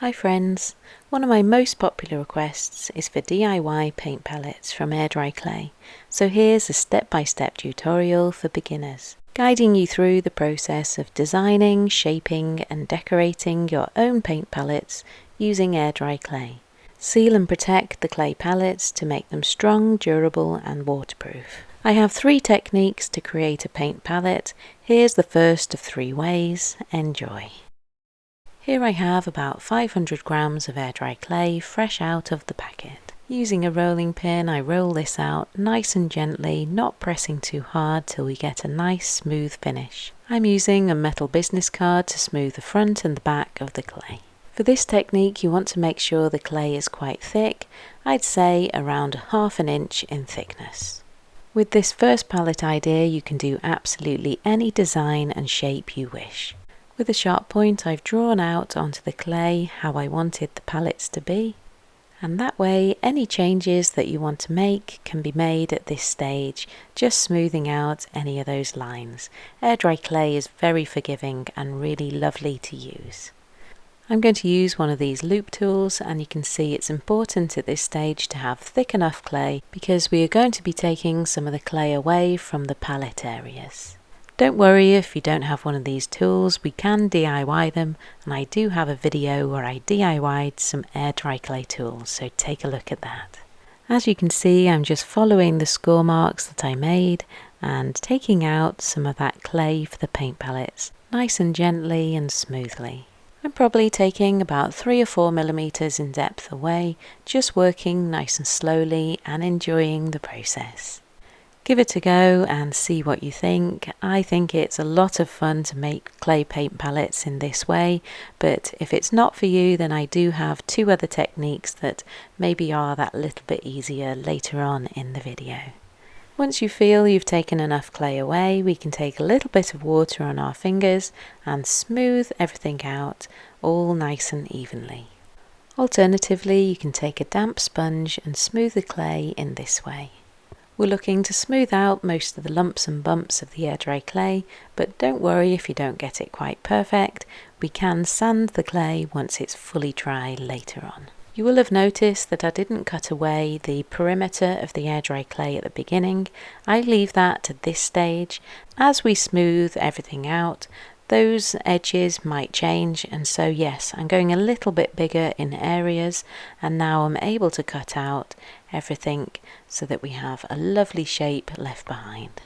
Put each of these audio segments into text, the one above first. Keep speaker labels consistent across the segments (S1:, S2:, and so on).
S1: Hi friends, one of my most popular requests is for DIY paint palettes from air dry clay, so here's a step-by-step tutorial for beginners, guiding you through the process of designing, shaping and decorating your own paint palettes using air dry clay. Seal and protect the clay palettes to make them strong, durable and waterproof. I have 3 techniques to create a paint palette. Here's the first of 3 ways. Enjoy! Here I have about 500 grams of air dry clay fresh out of the packet. Using a rolling pin I roll this out nice and gently, not pressing too hard till we get a nice smooth finish. I'm using a metal business card to smooth the front and the back of the clay. For this technique you want to make sure the clay is quite thick, I'd say around ½ inch in thickness. With this first palette idea you can do absolutely any design and shape you wish. With a sharp point I've drawn out onto the clay how I wanted the palettes to be, and that way any changes that you want to make can be made at this stage, just smoothing out any of those lines. Air dry clay is very forgiving and really lovely to use. I'm going to use one of these loop tools, and you can see it's important at this stage to have thick enough clay because we are going to be taking some of the clay away from the palette areas. Don't worry if you don't have one of these tools, we can DIY them, and I do have a video where I DIY'd some air dry clay tools, so take a look at that. As you can see, I'm just following the score marks that I made and taking out some of that clay for the paint palettes, nice and gently and smoothly. I'm probably taking about 3 or 4 millimeters in depth away, just working nice and slowly and enjoying the process. Give it a go and see what you think. I think it's a lot of fun to make clay paint palettes in this way, but if it's not for you then I do have 2 other techniques that maybe are that little bit easier later on in the video. Once you feel you've taken enough clay away, we can take a little bit of water on our fingers and smooth everything out all nice and evenly. Alternatively, you can take a damp sponge and smooth the clay in this way. We're looking to smooth out most of the lumps and bumps of the air dry clay, but don't worry if you don't get it quite perfect. We can sand the clay once it's fully dry later on. You will have noticed that I didn't cut away the perimeter of the air dry clay at the beginning. I leave that to this stage. As we smooth everything out, those edges might change, and so yes, I'm going a little bit bigger in areas, and now I'm able to cut out everything so that we have a lovely shape left behind.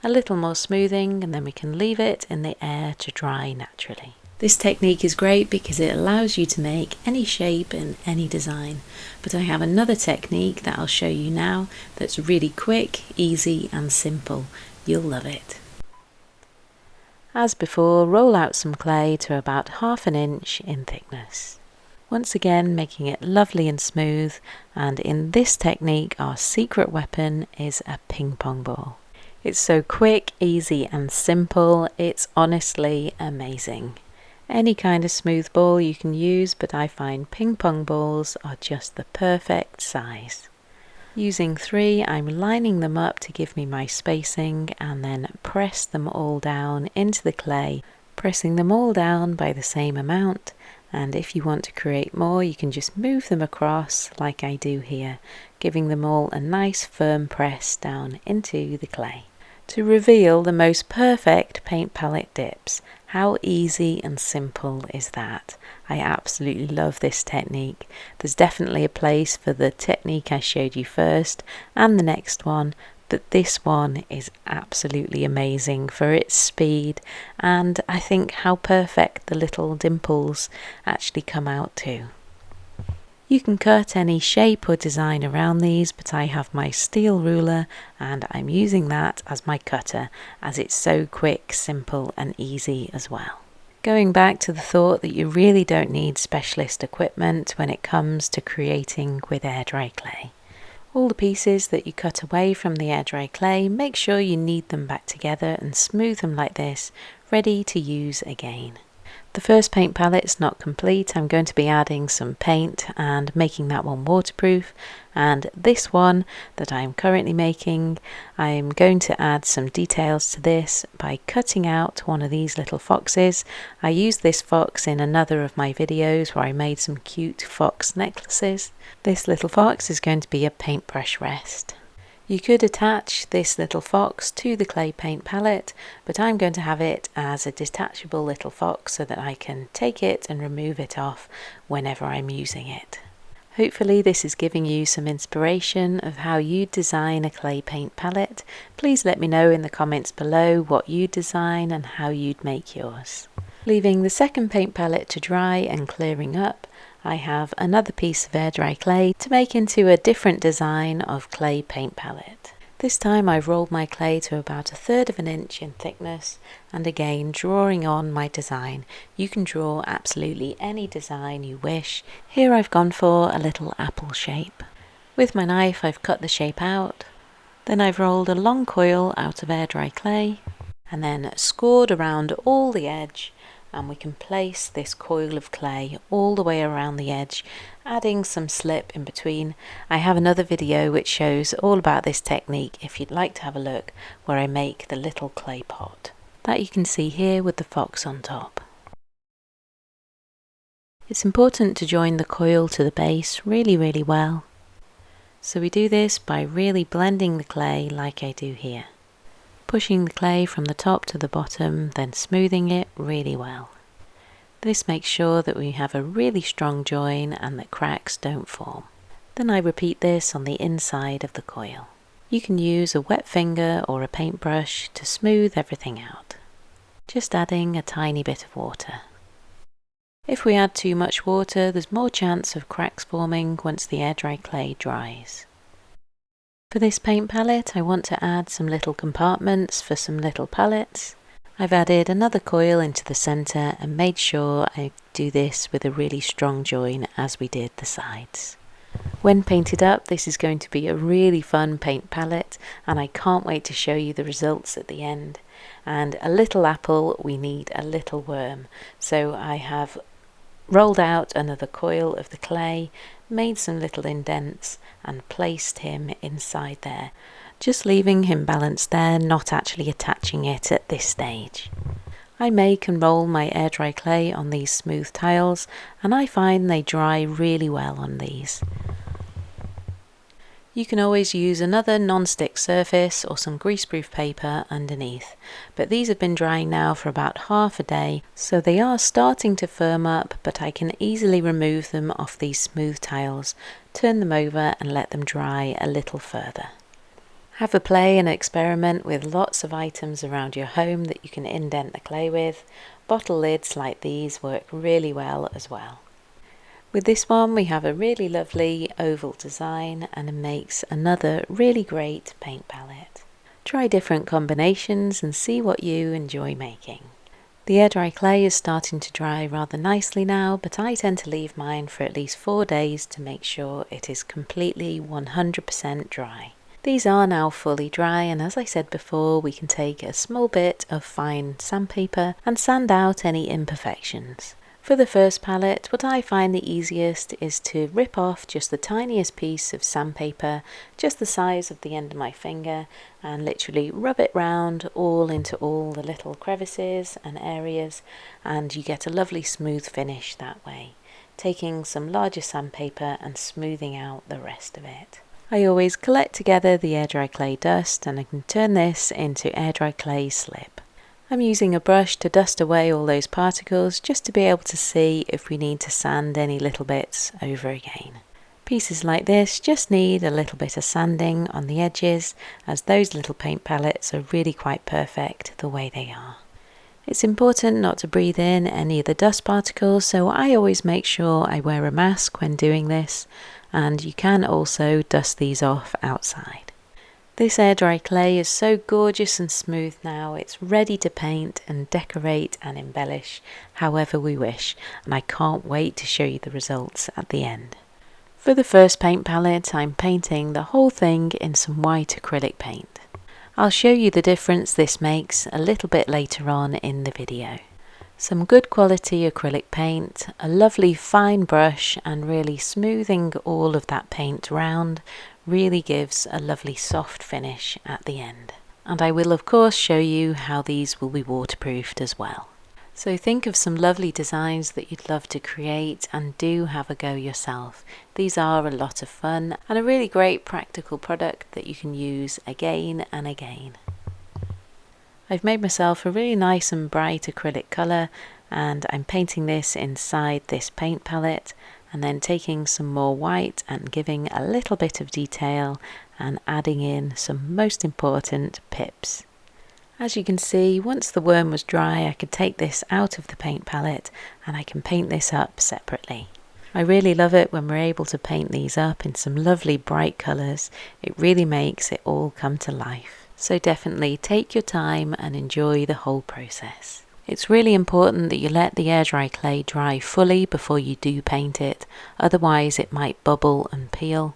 S1: A little more smoothing and then we can leave it in the air to dry naturally. This technique is great because it allows you to make any shape and any design, but I have another technique that I'll show you now that's really quick, easy and simple. You'll love it. As before, roll out some clay to about ½ inch in thickness. Once again making it lovely and smooth, and in this technique our secret weapon is a ping pong ball. It's so quick, easy and simple, it's honestly amazing. Any kind of smooth ball you can use, but I find ping pong balls are just the perfect size. Using 3, I'm lining them up to give me my spacing and then press them all down into the clay, pressing them all down by the same amount, and if you want to create more you can just move them across like I do here, giving them all a nice firm press down into the clay. To reveal the most perfect paint palette dips. How easy and simple is that? I absolutely love this technique. There's definitely a place for the technique I showed you first and the next one, but this one is absolutely amazing for its speed, and I think how perfect the little dimples actually come out too. You can cut any shape or design around these, but I have my steel ruler and I'm using that as my cutter as it's so quick, simple and easy as well. Going back to the thought that you really don't need specialist equipment when it comes to creating with air dry clay. All the pieces that you cut away from the air dry clay, make sure you knead them back together and smooth them like this, ready to use again. The first paint palette's not complete. I'm going to be adding some paint and making that one waterproof, and this one that I'm currently making, I'm going to add some details to this by cutting out one of these little foxes. I used this fox in another of my videos where I made some cute fox necklaces. This little fox is going to be a paintbrush rest. You could attach this little fox to the clay paint palette, but I'm going to have it as a detachable little fox so that I can take it and remove it off whenever I'm using it. Hopefully this is giving you some inspiration of how you design a clay paint palette. Please let me know in the comments below what you design and how you'd make yours. Leaving the second paint palette to dry and clearing up, I have another piece of air dry clay to make into a different design of clay paint palette. This time I've rolled my clay to about 1/3 of an inch in thickness, and again drawing on my design. You can draw absolutely any design you wish. Here I've gone for a little apple shape. With my knife I've cut the shape out, then I've rolled a long coil out of air dry clay and then scored around all the edge, and we can place this coil of clay all the way around the edge, adding some slip in between. I have another video which shows all about this technique if you'd like to have a look, where I make the little clay pot that you can see here with the fox on top. It's important to join the coil to the base really well. So we do this by really blending the clay like I do here. Pushing the clay from the top to the bottom, then smoothing it really well. This makes sure that we have a really strong join and that cracks don't form. Then I repeat this on the inside of the coil. You can use a wet finger or a paintbrush to smooth everything out, just adding a tiny bit of water. If we add too much water, there's more chance of cracks forming once the air dry clay dries. For this paint palette, I want to add some little compartments for some little palettes. I've added another coil into the center and made sure I do this with a really strong join as we did the sides. When painted up, this is going to be a really fun paint palette, and I can't wait to show you the results at the end. And a little apple, we need a little worm. So I have rolled out another coil of the clay, made some little indents and placed him inside there, just leaving him balanced there, not actually attaching it at this stage. I make and roll my air dry clay on these smooth tiles, and I find they dry really well on these. You can always use another non-stick surface or some greaseproof paper underneath, but these have been drying now for about half a day, so they are starting to firm up, but I can easily remove them off these smooth tiles, turn them over and let them dry a little further. Have a play and experiment with lots of items around your home that you can indent the clay with. Bottle lids like these work really well as well. With this one we have a really lovely oval design, and it makes another really great paint palette. Try different combinations and see what you enjoy making. The air dry clay is starting to dry rather nicely now, but I tend to leave mine for at least 4 days to make sure it is completely 100% dry. These are now fully dry, and as I said before, we can take a small bit of fine sandpaper and sand out any imperfections. For the first palette, what I find the easiest is to rip off just the tiniest piece of sandpaper, just the size of the end of my finger, and literally rub it round all into all the little crevices and areas, and you get a lovely smooth finish that way, taking some larger sandpaper and smoothing out the rest of it. I always collect together the air dry clay dust, and I can turn this into air dry clay slip. I'm using a brush to dust away all those particles, just to be able to see if we need to sand any little bits over again. Pieces like this just need a little bit of sanding on the edges, as those little paint palettes are really quite perfect the way they are. It's important not to breathe in any of the dust particles, so I always make sure I wear a mask when doing this, and you can also dust these off outside. This air dry clay is so gorgeous and smooth now, it's ready to paint and decorate and embellish however we wish, and I can't wait to show you the results at the end. For the first paint palette, I'm painting the whole thing in some white acrylic paint. I'll show you the difference this makes a little bit later on in the video. Some good quality acrylic paint, a lovely fine brush, and really smoothing all of that paint round really gives a lovely soft finish at the end. And I will of course show you how these will be waterproofed as well. So think of some lovely designs that you'd love to create and do have a go yourself. These are a lot of fun and a really great practical product that you can use again and again. I've made myself a really nice and bright acrylic colour, and I'm painting this inside this paint palette and then taking some more white and giving a little bit of detail and adding in some most important pips. As you can see, once the worm was dry, I could take this out of the paint palette and I can paint this up separately. I really love it when we're able to paint these up in some lovely bright colours. It really makes it all come to life. So definitely take your time and enjoy the whole process. It's really important that you let the air dry clay dry fully before you do paint it, otherwise it might bubble and peel.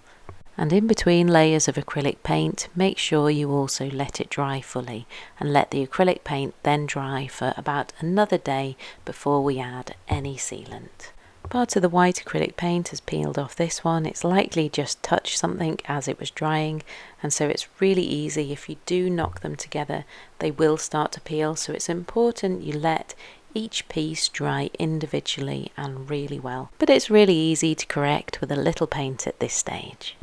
S1: And in between layers of acrylic paint, make sure you also let it dry fully and let the acrylic paint then dry for about another day before we add any sealant. Part of the white acrylic paint has peeled off this one. It's likely just touched something as it was drying, and so it's really easy. If you do knock them together, they will start to peel, so it's important you let each piece dry individually and really well. But it's really easy to correct with a little paint at this stage.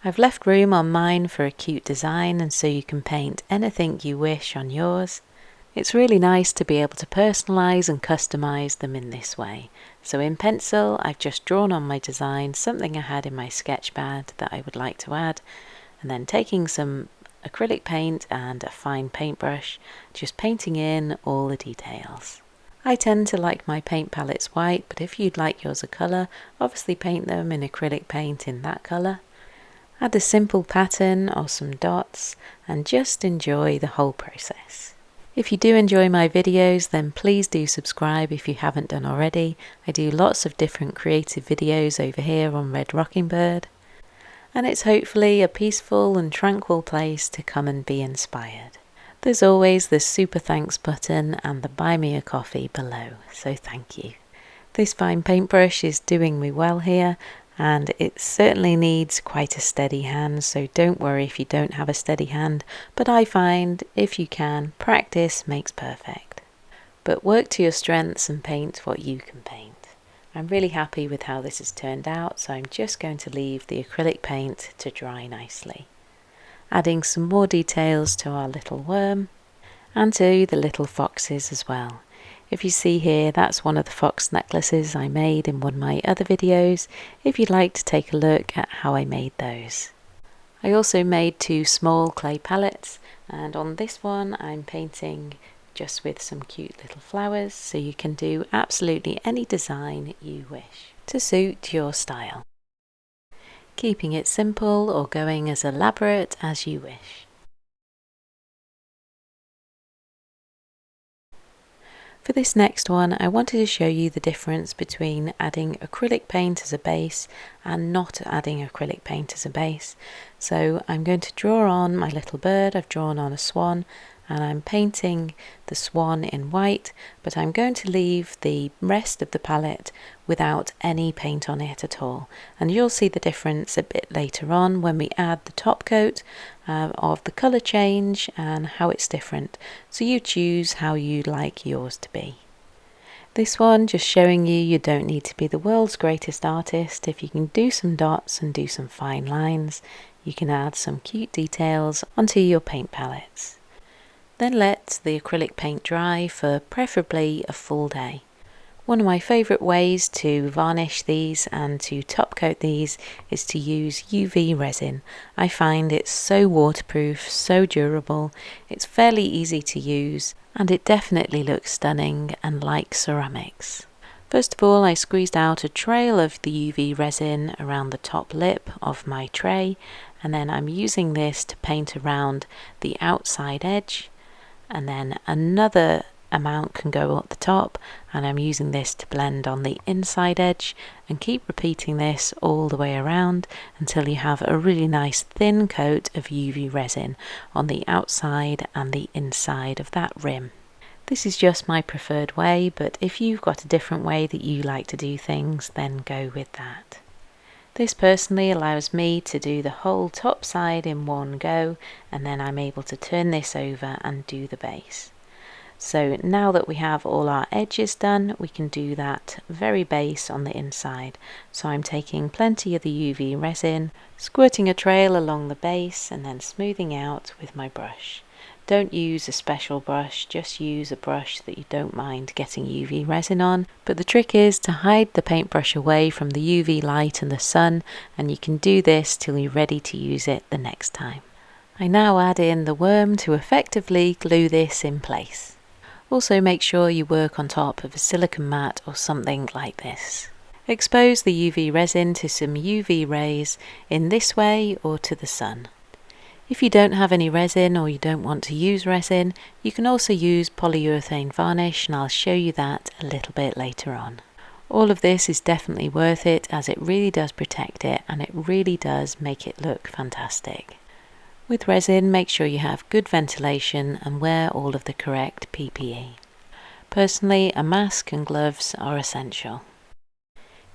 S1: I've left room on mine for a cute design, and so you can paint anything you wish on yours. It's really nice to be able to personalise and customise them in this way. So in pencil, I've just drawn on my design something I had in my sketch pad that I would like to add, and then taking some acrylic paint and a fine paintbrush, just painting in all the details. I tend to like my paint palettes white, but if you'd like yours a colour, obviously paint them in acrylic paint in that colour. Add a simple pattern or some dots and just enjoy the whole process. If you do enjoy my videos, then please do subscribe if you haven't done already. I do lots of different creative videos over here on Red Rocking Bird, and it's hopefully a peaceful and tranquil place to come and be inspired. There's always the super thanks button and the buy me a coffee below, so thank you. This fine paintbrush is doing me well here, and it certainly needs quite a steady hand, so don't worry if you don't have a steady hand, but I find if you can, practice makes perfect. But work to your strengths and paint what you can paint. I'm really happy with how this has turned out, so I'm just going to leave the acrylic paint to dry nicely. Adding some more details to our little worm and to the little foxes as well. If you see here, that's one of the fox necklaces I made in one of my other videos, if you'd like to take a look at how I made those. I also made 2 small clay palettes, and on this one I'm painting just with some cute little flowers, so you can do absolutely any design you wish to suit your style, keeping it simple or going as elaborate as you wish. For this next one, I wanted to show you the difference between adding acrylic paint as a base and not adding acrylic paint as a base. So I'm going to draw on my little bird. I've drawn on a swan, and I'm painting the swan in white, but I'm going to leave the rest of the palette without any paint on it at all. And you'll see the difference a bit later on when we add the top coat of the colour change and how it's different. So you choose how you'd like yours to be. This one just showing you don't need to be the world's greatest artist. If you can do some dots and do some fine lines, you can add some cute details onto your paint palettes. Then let the acrylic paint dry for preferably a full day. One of my favourite ways to varnish these and to top coat these is to use UV resin. I find it's so waterproof, so durable, it's fairly easy to use, and it definitely looks stunning and like ceramics. First of all, I squeezed out a trail of the UV resin around the top lip of my tray, and then I'm using this to paint around the outside edge, and then another amount can go at the top, and I'm using this to blend on the inside edge, and keep repeating this all the way around until you have a really nice thin coat of UV resin on the outside and the inside of that rim. This is just my preferred way, but if you've got a different way that you like to do things, then go with that. This personally allows me to do the whole top side in one go, and then I'm able to turn this over and do the base. So now that we have all our edges done, we can do that very base on the inside. So I'm taking plenty of the UV resin, squirting a trail along the base and then smoothing out with my brush. Don't use a special brush, just use a brush that you don't mind getting UV resin on. But the trick is to hide the paintbrush away from the UV light and the sun, and you can do this till you're ready to use it the next time. I now add in the worm to effectively glue this in place. Also make sure you work on top of a silicone mat or something like this. Expose the UV resin to some UV rays in this way or to the sun. If you don't have any resin or you don't want to use resin, you can also use polyurethane varnish, and I'll show you that a little bit later on. All of this is definitely worth it, as it really does protect it and it really does make it look fantastic. With resin, make sure you have good ventilation and wear all of the correct PPE. Personally, a mask and gloves are essential.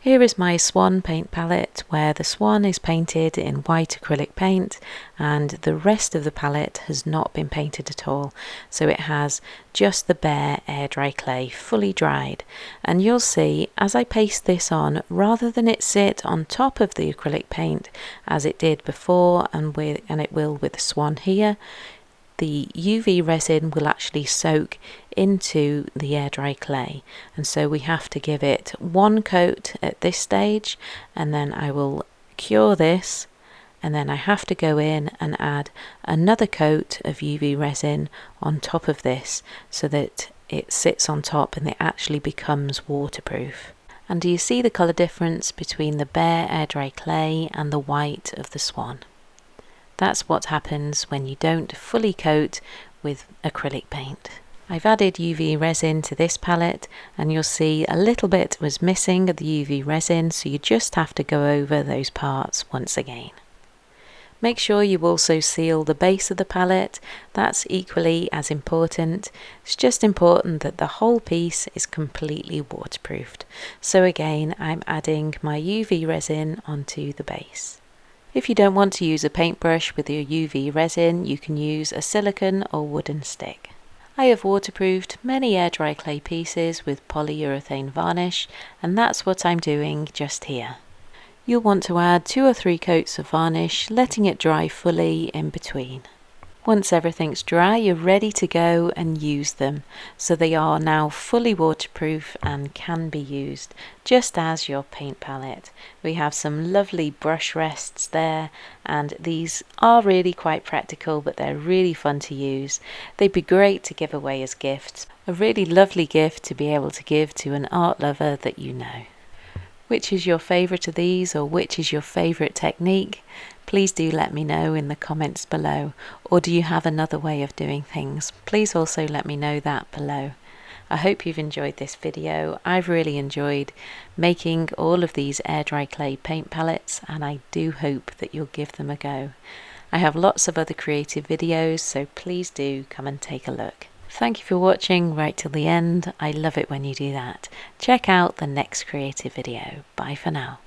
S1: Here is my Swan paint palette, where the swan is painted in white acrylic paint and the rest of the palette has not been painted at all, so it has just the bare air dry clay fully dried. And you'll see as I paste this on, rather than it sit on top of the acrylic paint as it did before and it will with the swan here, the UV resin will actually soak into the air dry clay, and so we have to give it one coat at this stage, and then I will cure this, and then I have to go in and add another coat of UV resin on top of this so that it sits on top and it actually becomes waterproof. And do you see the colour difference between the bare air dry clay and the white of the swan? That's what happens when you don't fully coat with acrylic paint. I've added UV resin to this palette, and you'll see a little bit was missing of the UV resin, so you just have to go over those parts once again. Make sure you also seal the base of the palette. That's equally as important. It's just important that the whole piece is completely waterproofed. So again, I'm adding my UV resin onto the base. If you don't want to use a paintbrush with your UV resin, you can use a silicone or wooden stick. I have waterproofed many air dry clay pieces with polyurethane varnish, and that's what I'm doing just here. You'll want to add 2 or 3 coats of varnish, letting it dry fully in between. Once everything's dry, you're ready to go and use them. So they are now fully waterproof and can be used just as your paint palette. We have some lovely brush rests there, and these are really quite practical, but they're really fun to use. They'd be great to give away as gifts. A really lovely gift to be able to give to an art lover that you know. Which is your favourite of these, or which is your favourite technique? Please do let me know in the comments below. Or do you have another way of doing things? Please also let me know that below. I hope you've enjoyed this video. I've really enjoyed making all of these air dry clay paint palettes, and I do hope that you'll give them a go. I have lots of other creative videos, so please do come and take a look. Thank you for watching right till the end. I love it when you do that. Check out the next creative video. Bye for now.